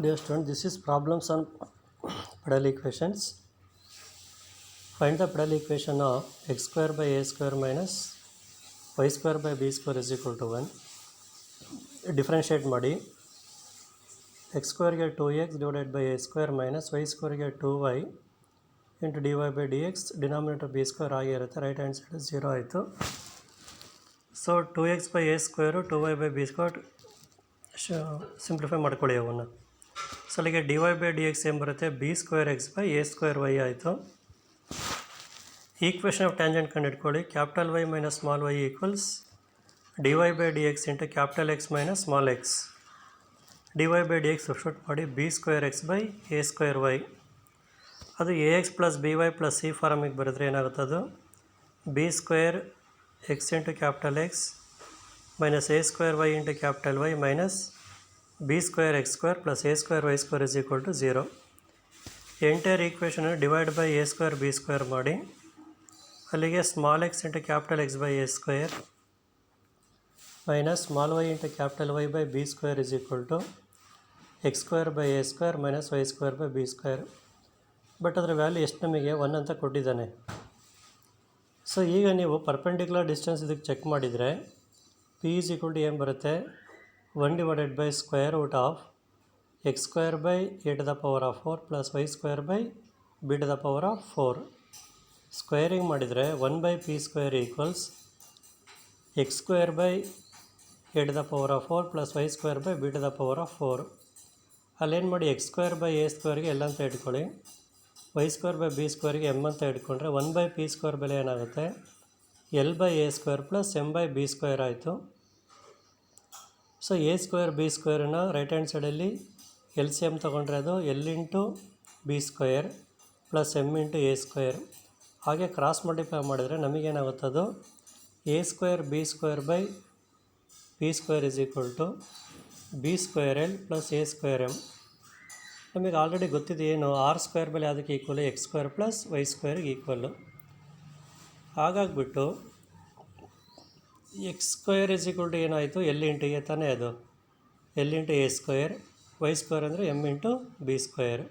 Dear student, this is problems on pedal equations. Find the pedal equation of x square by a square minus y square by b square is equal to 1. Differentiate ಮಾಡಿ x square get 2x divided by a square minus y square get 2y into dy by dx denominator b square ಆಗಿರುತ್ತೆ. Right hand side 0 ಆಯಿತು. So 2x by a square 2y by b square simplify ಮಾಡ್ಕೊಳ್ಳಿ ಅವನ್ನ. So ಅಲ್ಲಿಗೆ dy by dx ಏನು ಬರುತ್ತೆ, b square x by a square y ಆಯಿತು. Equation of tangent ಕಂಡುಹಿಡ್ಕೊಳ್ಳಿ. Capital y minus small y equals dy by dx into capital x minus small x. dy by dx substitute ಮಾಡಿ b square x by a square y. ಅದು ax plus by plus c ಫಾರಮಿಗೆ ಬರೆದ್ರೆ ಏನಾಗುತ್ತೆ, ಅದು b square x into capital x minus a square y into capital y minus b square x square plus a square y square is equal to 0. Entire equation divide by a square b square ಮಾಡಿ. ಅಲ್ಲಿಗೆ small x into capital x by a square minus small y into capital y by b square is equal to x square by a square minus y square by b square. But ಅದರ value ಎಷ್ಟು ನಮಗೆ 1 ಅಂತ ಕೊಟ್ಟಿದ್ದಾನೆ. So ಈಗ ನೀವು perpendicular distance ಇದಕ್ಕೆ check ಮಾಡಿದರೆ p is equal to ಏನು ಬರುತ್ತೆ, 1 divided by square root of x square by a to the power of 4 plus y square by b to the power of 4. Squaring ಮಾಡಿದರೆ 1 by p square equals x square by a to the power of 4 plus y square by b to the power of 4. ಅಲ್ಲೇನು ಮಾಡಿ x square by a ಸ್ಕ್ವೇರ್ಗೆ ಎಲ್ಲ ಅಂತ ಇಟ್ಕೊಳ್ಳಿ, y square by b ಸ್ಕ್ವೇರ್ಗೆ m ಅಂತ ಇಟ್ಕೊಂಡ್ರೆ 1 ಬೈ ಪಿ ಸ್ಕ್ವೇರ್ ಬೆಲೆ ಏನಾಗುತ್ತೆ, l by a square plus m by b square ಆಯಿತು. ಸೊ a ಸ್ಕ್ವೇರ್ b ಸ್ಕ್ವೇರನ್ನ ರೈಟ್ ಹ್ಯಾಂಡ್ ಸೈಡಲ್ಲಿ ಎಲ್ ಸಿ ಎಮ್ ತೊಗೊಂಡ್ರೆ ಅದು l into b square plus m into a square. ಹಾಗೆ ಕ್ರಾಸ್ ಮಲ್ಟಿಪ್ಲೈ ಮಾಡಿದರೆ ನಮಗೇನಾಗುತ್ತದು a square b square by p square is equal to b square l plus a square m. ನಮಗೆ already ಗೊತ್ತಿದೆ ಏನು, r square ಬೆಲೆ ಅದಕ್ಕೆ equal x square plus Y ಸ್ಕ್ವೇರ್ಗೆ equal. ಹಾಗಾಗಿಬಿಟ್ಟು x square is equal to ಏನಾಯಿತು, l into a ತಾನೇ, ಅದು l into a square, y square ಅಂದರೆ m into b square.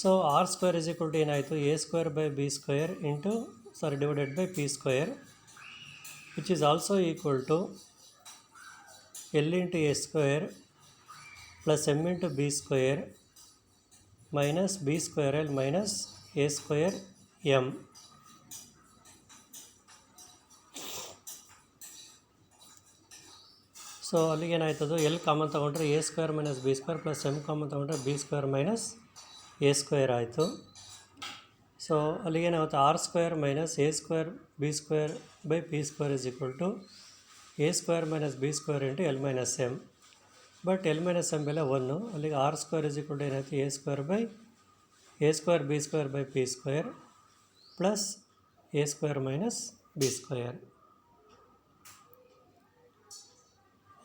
So r square is equal to ಏನಾಯಿತು, a square by b square into divided by p square which is also equal to l into a square plus m into b square minus b square l minus a square m. So ಅಲ್ಲಿಗೇನಾಯ್ತದು, l common ತೊಗೊಂಡ್ರೆ A square minus b square plus m common ತೊಗೊಂಡ್ರೆ b square minus a square ಆಯಿತು. So ಅಲ್ಲಿಗೇನಾಗುತ್ತೆ, r square minus a square b square by p square is equal to a square minus b square into l minus m. But l minus m ಬೆಲೆ 1, ಅಲ್ಲಿಗೆ r square is equal to ಏನಾಯಿತು, a square by a square b square by p square plus a square minus b square.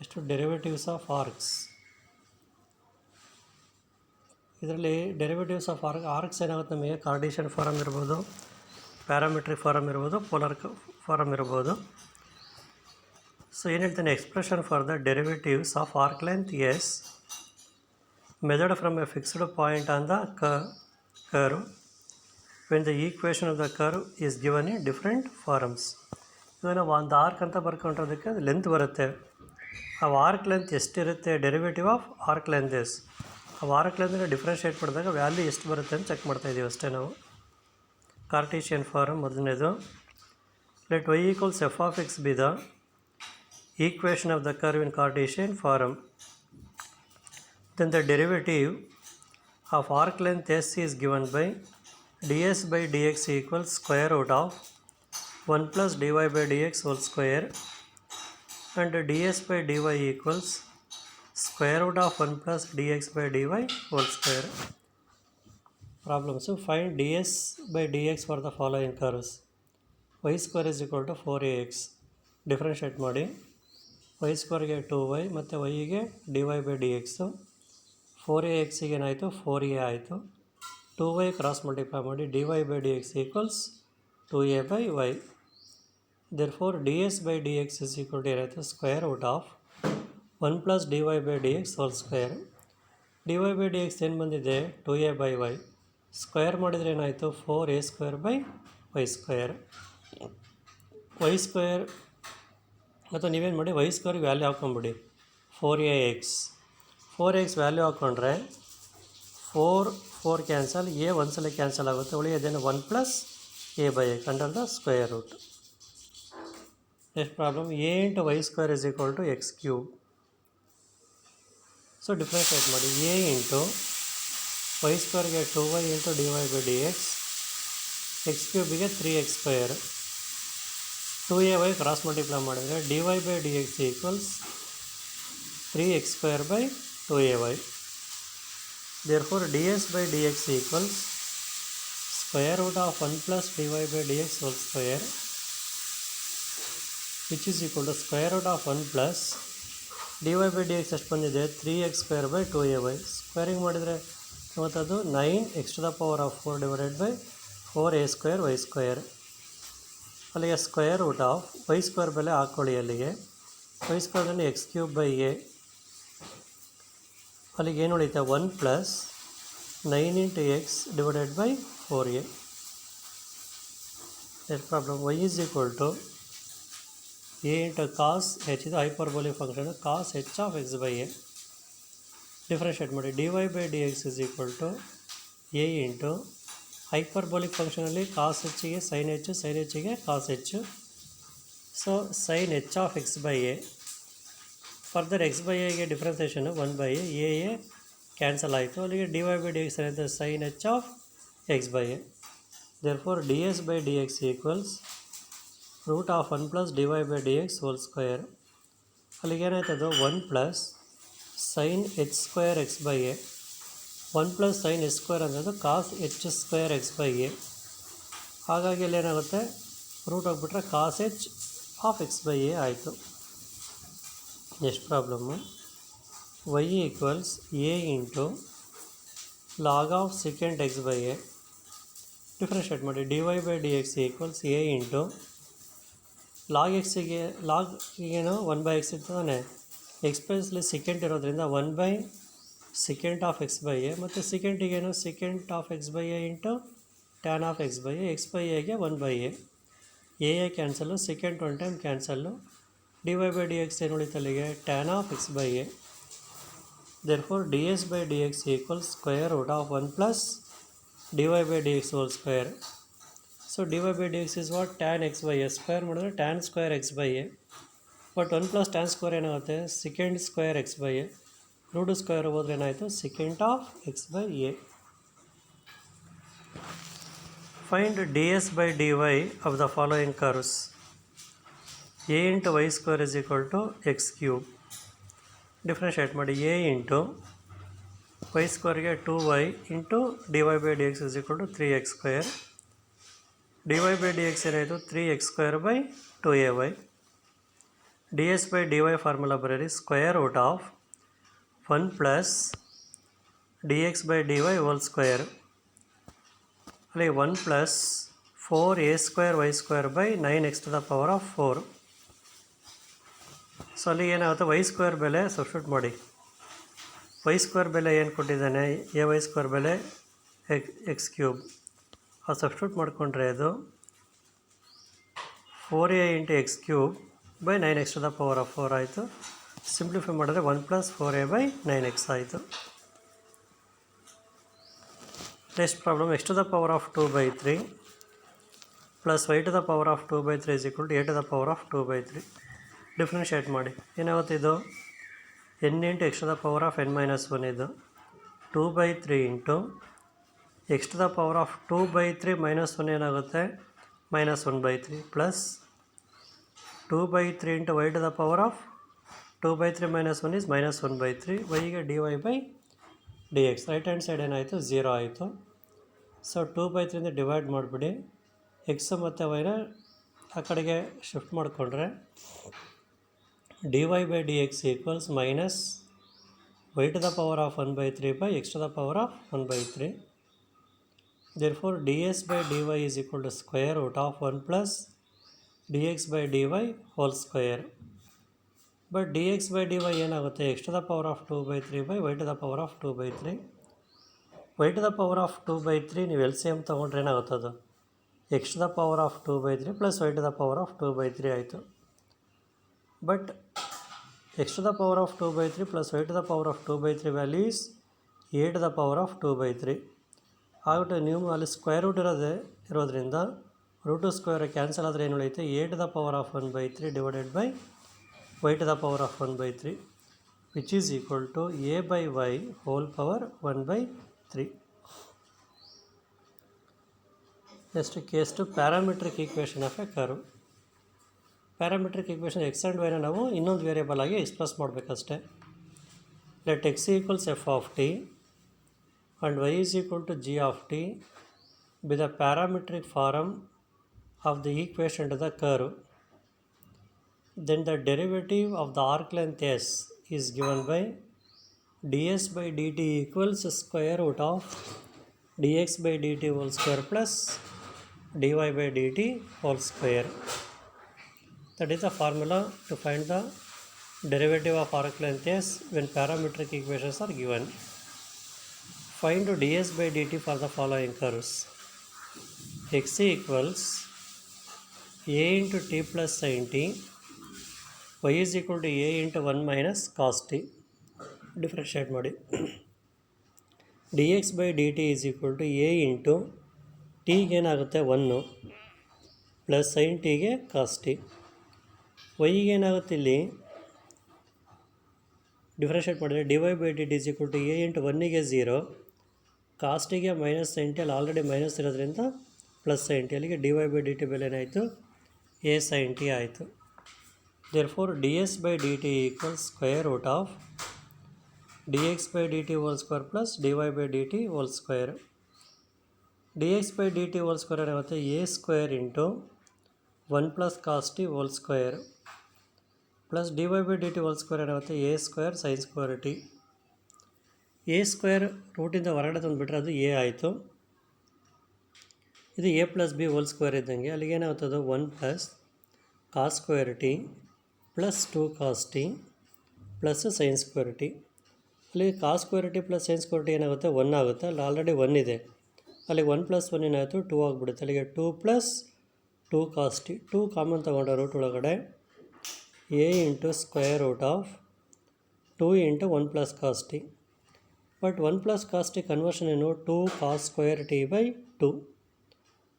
ಎಷ್ಟು derivatives of arcs. ಇದರಲ್ಲಿ derivatives of arcs ಏನಾಗುತ್ತೆ ನಮಗೆ, Cartesian form ಇರ್ಬೋದು, parametric form ಇರ್ಬೋದು, polar form ಇರ್ಬೋದು. So ಏನು ಹೇಳ್ತಾನೆ, expression for the derivatives of arc length s measured from a fixed point on the curve when the equation of the curve is given in different forms. ಇವಾಗ ನಾವು ಒಂದು arc ಅಂತ ಬರ್ಕೊಂಡಿರೋದಕ್ಕೆ ಅದು length ಬರುತ್ತೆ. ಆ ಆರ್ಕ್ ಲೆಂತ್ ಎಷ್ಟಿರುತ್ತೆ, derivative of arc length s. ಆ arc ಲೆಂತ್ನ ಡಿಫ್ರೆನ್ಷಿಯೇಟ್ ಮಾಡಿದಾಗ ವ್ಯಾಲ್ಯೂ ಎಷ್ಟು ಬರುತ್ತೆ ಅಂತ ಚೆಕ್ ಮಾಡ್ತಾಯಿದ್ದೀವಿ ಅಷ್ಟೇ ನಾವು. ಕಾರ್ಟೀಷಿಯನ್ ಫಾರಮ್ ಮೊದಲನೇದು. Let y equals f of x be the equation of the curve in Cartesian form. Then the derivative of arc length s is given by ds by dx equals square root of 1 plus dy by dx whole square and ds by dy equals square root of 1 plus dx by dy whole square. Problems. So find ds by dx for the following curves. Y square is equal to 4ax. Differentiate ಮಾಡಿ. y square ಗೆ 2y ಮತ್ತು y ಗೆ dy by dx. 4ax ಗೆ ಏನಾಯಿತು, 4a ಆಯಿತು. 2y cross multiply ಮಾಡಿ dy by dx equals 2a by y. Therefore ds by dx is equal to ಏನಾಯಿತು, square root of 1 plus d y by d x whole square. D y by d x ಏನು ಬಂದಿದೆ 2a by y. Square ಮಾಡಿದರೆ ಏನಾಯಿತು 4a square by y square. Y square ಅಥವಾ ನೀವೇನು ಮಾಡಿ Y ಸ್ಕ್ವೇರ್ಗೆ value ಹಾಕ್ಕೊಂಬಿಡಿ 4ax. 4x value ಹಾಕ್ಕೊಂಡ್ರೆ 4 cancel, A ಒಂದ್ಸಲ ಕ್ಯಾನ್ಸಲ್ ಆಗುತ್ತೆ, ಉಳಿಯೋದೇನು 1 plus a by x under the square root. Next problem a into y square is equal to x cube. So differentiate ಮಾಡಿ a into y ಸ್ಕ್ವೇರ್ಗೆ 2y into d y by d x, x ಕ್ಯೂಬಿಗೆ 3x square, 2ay cross multiply ಮಾಡಿದರೆ d y by d x equals 3x square by 2ay. therefore ds by dx equals square root of 1 plus dy by dx whole square, which is equal to square root of 1 plus dy by dx ಎಷ್ಟು ಬಂದಿದೆ 3x square by 2ay. Squaring ಮಾಡಿದರೆ ಇವತ್ತದು 9x to the power of 4 divided by 4a square y square. ಅಲ್ಲಿಗೆ square root of y square ಬೆಲೆ ಹಾಕ್ಕೊಳ್ಳಿ. ಅಲ್ಲಿಗೆ y ಸ್ಕ್ವೇರ್ದಲ್ಲಿ x cube by a, ಅಲ್ಲಿಗೆ ಏನು ಉಳಿಯುತ್ತೆ 1 plus 9 into x divided by 4a. Next problem y is equal to a into cos h, ಇದು hyperbolic function cos h of x by a. Differentiate ಮಾಡಿ d y by d x is equal to a into hyperbolic ಫಂಕ್ಷನಲ್ಲಿ cos ಹೆಚ್ಚಿಗೆ sine ಹೆಚ್ಚು, sine ಹೆಚ್ಚಿಗೆ cos ಹೆಚ್ಚು. So sine h of x by a. Further x by ಎಗೆ ಡಿಫ್ರೆನ್ಸಿಯೇಷನು 1 by a cancel ಆಯಿತು. ಅಲ್ಲಿಗೆ d y by d x ಏನಿದೆ sine h of x by a. Therefore d s by d x equals root of 1 plus d y by d x whole square. ಅಲ್ಲಿಗೆ ಏನಾಯ್ತದು 1 plus sine h square x by a. 1 plus sine h square ಅನ್ನೋದು cos h square x by a. ಹಾಗಾಗಿ ಇಲ್ಲಿ ಏನಾಗುತ್ತೆ root ಹೋಗ್ಬಿಟ್ರೆ cos h of x by a ಆಯಿತು. Next problem y equals a into log of second x by a. Differentiate ಮಾಡಿ d y by d x equals a into log ಎಕ್ಸಿಗೆ, log ಈಗೇನು 1 ಬೈ x ಇರ್ತಾನೆ, x ಪ್ಲೇಸ್ಲಿ second ಇರೋದ್ರಿಂದ 1 by second of x by a, ಮತ್ತು ಸೆಕೆಂಡಿಗೇನು second of x by a into tan of x by a. X by ಎಗೆ 1 by a cancel, second 1 time cancel, d y by d x ಏನು ಉಳಿತಲ್ಲಿಗೆ tan of x by a. Therefore d s by d x equals square root of 1 plus d y by d x whole square. So d y by d x is what tan x by a. Square ಮಾಡಿದ್ರೆ tan square x by A. But 1 plus tan square ಏನಾಗುತ್ತೆ second square x by a. Root square ಹೋದ್ರೆ ಏನಾಯಿತು second of x by a. Find d s by d y of the following curves. A into y square is equal to x cube. Differentiate ಮಾಡಿ a into y ಸ್ಕ್ವೇರ್ಗೆ 2y into d y by d x is equal to 3x square. D y by d x ಏನಾಯಿತು 3x square by 2ay. D s by d y formula ಬರೀರಿ square root of 1 plus d x by d y whole square. ಅಲ್ಲಿ 1 plus 4a square y square by 9x to the power of 4. So ಅಲ್ಲಿ ಏನಾಗುತ್ತೆ y square ಬೆಲೆ substitute ಮಾಡಿ. Y square ಬೆಲೆ ಏನು ಕೊಟ್ಟಿದ್ದಾನೆ a y square ಬೆಲೆ x cube. ಅದು ಸಬ್ಸ್ಟಿಟ್ಯೂಟ್ ಮಾಡಿಕೊಂಡ್ರೆ ಅದು 4a into x cube by 9x to the power of 4 ಆಯಿತು. ಸಿಂಪ್ಲಿಫೈ ಮಾಡಿದ್ರೆ 1 ಪ್ಲಸ್ 4a ಬೈ 9x ಆಯಿತು. Next problem x to the power of 2 by 3 plus y to the power of 2 by 3 is equal to a to the power of 2 by 3. Differentiate ಮಾಡಿ ಏನಾಗುತ್ತೆ ಇದು n into x to the power of n minus 1 ಇದು 2 by 3 into x to the power of 2 by 3 minus 1 ಏನಾಗುತ್ತೆ minus 1 by 3 plus 2 by 3 into y to the power of 2 by 3 minus 1 is minus 1 by 3. ವೈಗೆ d y by d x. Right hand side ಏನಾಯಿತು 0 ಆಯಿತು. So 2 by 3ಇಂದ divide ಮಾಡಿಬಿಡಿ. X ಮತ್ತು ವೈನ ಆ ಕಡೆಗೆ ಶಿಫ್ಟ್ ಮಾಡಿಕೊಂಡ್ರೆ d y by d x equals minus y to the power of 1 by 3 by x to the power of 1 by 3. Therefore d s by d y is equal to square root of 1 plus d x by d y whole square. But d x by d y ಏನಾಗುತ್ತೆ, x to the power of 2/3 by y to the power of 2/3. Y to the power of 2/3 ನೀವು L C M ತೊಗೊಂಡ್ರೆ ಏನಾಗುತ್ತೆ, ಅದು x to the power of 2/3 plus y to the power of 2/3 ಆಯಿತು. But x to the power of 2/3 plus y to the power of 2/3 value is a to the power of 2/3 ಆಗ್ಬಿಟ್ಟು ನೀವು ಅಲ್ಲಿ square root ಇರೋದ್ರಿಂದ root square cancel ಆದರೆ ಏನು ಉಳಿಯುತ್ತೆ, a to the power of 1/3 divided by y to the power of 1/3 which is equal to a by y whole power 1/3. Next case to parametric equation of a curve. Parametric equation x and ವೈನ ನಾವು ಇನ್ನೊಂದು variable ಆಗಿ express ಮಾಡಬೇಕಷ್ಟೆ. Let x equals f of t and y is equal to g of t be the parametric form of the equation to the curve. Then the derivative of the arc length s is given by ds by dt equals square root of dx by dt whole square plus dy by dt whole square. That is the formula to find the derivative of arc length s when parametric equations are given. Find ds by dt for the following curves. X equals a into t plus sin t, y is equal to a into 1 minus cos t. Differentiate ಮಾಡಿ. dx by dt is equal to a into ಟಿಗೆ ಏನಾಗುತ್ತೆ 1 plus sin ಟಿಗೆ cos t. yಗೆ ಏನಾಗುತ್ತೆ, ಇಲ್ಲಿ differentiate ಮಾಡಿದರೆ dy by dt is equal to a into 1ಗೆ 0, cos ಟಿಗೆ minus sin t, ಅಲ್ಲಿ ಆಲ್ರೆಡಿ ಮೈನಸ್ ಇರೋದ್ರಿಂದ ಪ್ಲಸ್ sin t, ಅಲ್ಲಿಗೆ dy by dt ಬೆಲೆ ಏನಾಯಿತು, a sin t ಆಯಿತು. Therefore ds by dt equals square root of dx by dt whole square plus dy by dt whole square. dx by dt whole square ಏನಾಗುತ್ತೆ, a square into 1 plus cos t whole square plus dy by dt whole square ಏನಾಗುತ್ತೆ, a square sin square t. a square ರೂಟಿಂದ ಹೊರಗಡೆ ತಂದುಬಿಟ್ರೆ ಅದು a ಆಯಿತು. ಇದು a plus b whole square ಇದ್ದಂಗೆ, ಅಲ್ಲಿಗೆ ಏನಾಗುತ್ತದು 1 plus cos square t plus 2 cos t plus sin square t. ಅಲ್ಲಿ cos square t plus sin square t ಏನಾಗುತ್ತೆ, 1 ಆಗುತ್ತೆ. ಅಲ್ಲಿ ಆಲ್ರೆಡಿ 1 ಇದೆ, ಅಲ್ಲಿಗೆ 1 ಪ್ಲಸ್ 1 ಏನಾಯಿತು 2 ಆಗಿಬಿಡುತ್ತೆ. ಅಲ್ಲಿಗೆ 2 ಪ್ಲಸ್ 2 cos t, 2 ಕಾಮನ್ ತೊಗೊಂಡ್ರೆ ರೂಟ್ ಒಳಗಡೆ a into square root of 2 into 1 plus cos t. But 1 plus cos t conversion ಏನು, 2 cos ಸ್ಕ್ವೇರ್ t ಬೈ 2.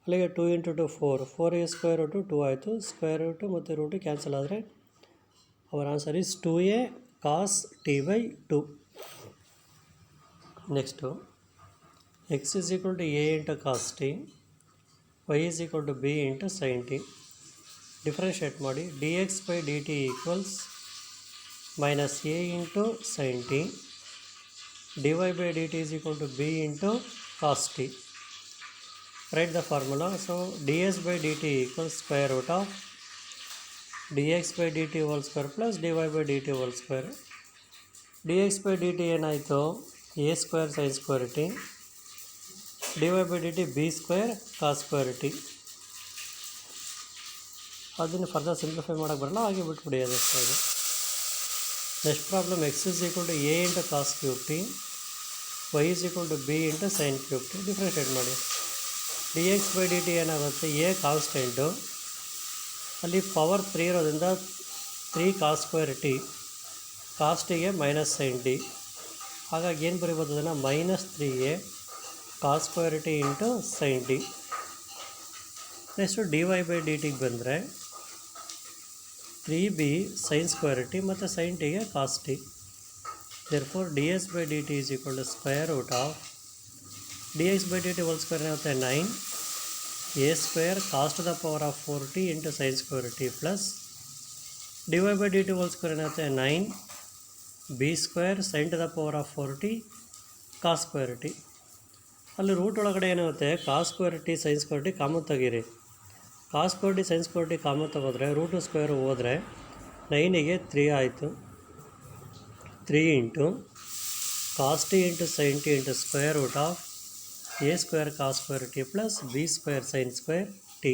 ಅಲ್ಲಿಗೆ 2 ಇಂಟು 2 4 ಈ ಸ್ಕ್ವೇರ್ ರೂಟು 2 ಆಯಿತು. ಸ್ಕ್ವೇರ್ ರೂಟು ಮತ್ತು ರೂಟು ಕ್ಯಾನ್ಸಲ್ ಆದರೆ our answer is 2a cos t by 2. Next, x is equal to a into cos t, y is equal to b into sin t. Differentiate ಮಾಡಿ. dx by dt equals minus a into sin t, dy by dt is equal to b into cos t. Write the formula. So ds by dt equals square root of dx by dt whole square plus dy by dt whole square. dx by dt ಏನಾಯಿತು, a square sin square t, dy by dt b square cos square t. ಅದನ್ನು further simplify ಮಾಡೋಕ್ಕೆ ಬರಲ್ಲ, ಹಾಗೆ ಬಿಟ್ಬಿಡಿ ಅದಷ್ಟೇ. Next problem, x is equal to a into cos cube t, y is equal to b into sin cube t. Differentiate ಮಾಡಿ. dx by dt ಏನಾಗುತ್ತೆ, a constant, ಅಲ್ಲಿ power 3 ಇರೋದ್ರಿಂದ 3 cos ಸ್ಕ್ವೇರ್ ಟಿ, ಕಾಸ್ ಟಿಗೆ ಮೈನಸ್ sin t. ಹಾಗಾಗಿ ಏನು ಬರೀಬೋದು ಅದನ್ನು, minus 3a cos square T into sin t. Next dy by dt ಬಂದರೆ 3b sin square T ಮತ್ತು sin ಟಿಗೆ cos t. therefore ds by dt is equal to square root of dx by dt whole square ಏನಾಗುತ್ತೆ 9 a square cos to the power of 4t into sin square t plus dy by dt whole square ಏನಾಗುತ್ತೆ 9 b square sin to the power of 4t cos square t. ಅಲ್ಲಿ ರೂಟ್ ಒಳಗಡೆ ಏನಾಗುತ್ತೆ, cos square t sin square t ಕಾಮನ್ ತೆಗೀರಿ. cos square t sin square t ಕಾಮನ್ ತೆಗೆದ್ರೆ root square ಹೋದರೆ 9ಗೆ 3 ಆಯಿತು. 3 into cos t into sin t into square root of a square cos square t plus b square sin square t.